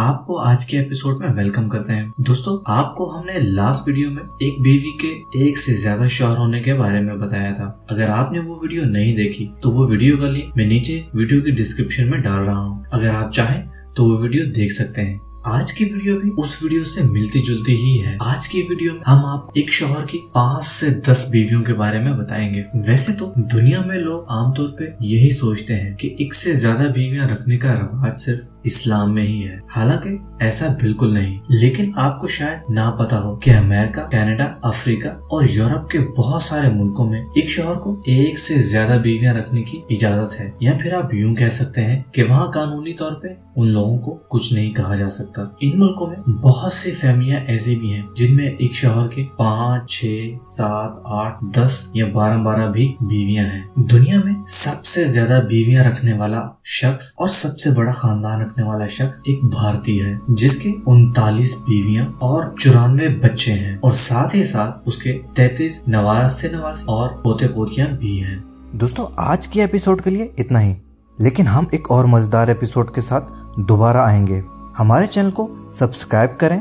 आपको आज के एपिसोड में वेलकम करते हैं। दोस्तों, आपको हमने लास्ट वीडियो में एक बीवी के एक से ज्यादा शौहर होने के बारे में बताया था। अगर आपने वो वीडियो नहीं देखी तो वो वीडियो का लिंक मैं नीचे वीडियो की डिस्क्रिप्शन में डाल रहा हूँ। अगर आप चाहें तो वो वीडियो देख सकते हैं। आज की वीडियो भी उस वीडियो से मिलती जुलती ही है। आज की वीडियो में हम आपको एक शौहर की 5 से 10 बीवियों के बारे में बताएंगे। वैसे तो दुनिया में लोग आमतौर पे यही सोचते हैं कि एक से ज्यादा बीवियां रखने का रिवाज सिर्फ इस्लाम में ही है। हालांकि ऐसा बिल्कुल नहीं, लेकिन आपको शायद ना पता हो कि अमेरिका, कनाडा, अफ्रीका और यूरोप के बहुत सारे मुल्कों में एक शौहर को एक से ज्यादा बीवियां रखने की इजाजत है, या फिर आप यूं कह सकते हैं कि वहाँ कानूनी तौर पे उन लोगों को कुछ नहीं कहा जा सकता। इन मुल्कों में बहुत सी फैमिलियां ऐसी भी हैं जिनमें एक शौहर के 5, 6, 7, 8, 10 या 12 भी बीवियां हैं। दुनिया में सबसे ज्यादा बीवियां रखने वाला शख्स और सबसे बड़ा खानदान रखने वाला शख्स एक भारतीय है, जिसके 39 बीवियां और 94 बच्चे हैं, और साथ ही साथ उसके 33 नवासे और पोते पोतियां भी हैं। दोस्तों, आज के एपिसोड के लिए इतना ही, लेकिन हम एक और मजेदार एपिसोड के साथ दोबारा आएंगे। हमारे चैनल को सब्सक्राइब करें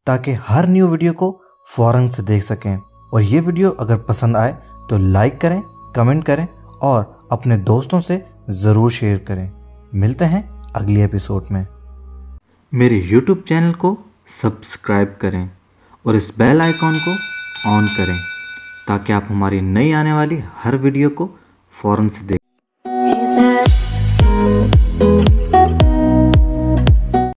ताकि हर न्यू वीडियो को फौरन से देख सकें, और ये वीडियो अगर पसंद आए तो लाइक करें, कमेंट करें और अपने दोस्तों से ज़रूर शेयर करें। मिलते हैं अगले एपिसोड में। मेरे YouTube चैनल को सब्सक्राइब करें और इस बेल आइकॉन को ऑन करें ताकि आप हमारी नई आने वाली हर वीडियो को फौरन से देख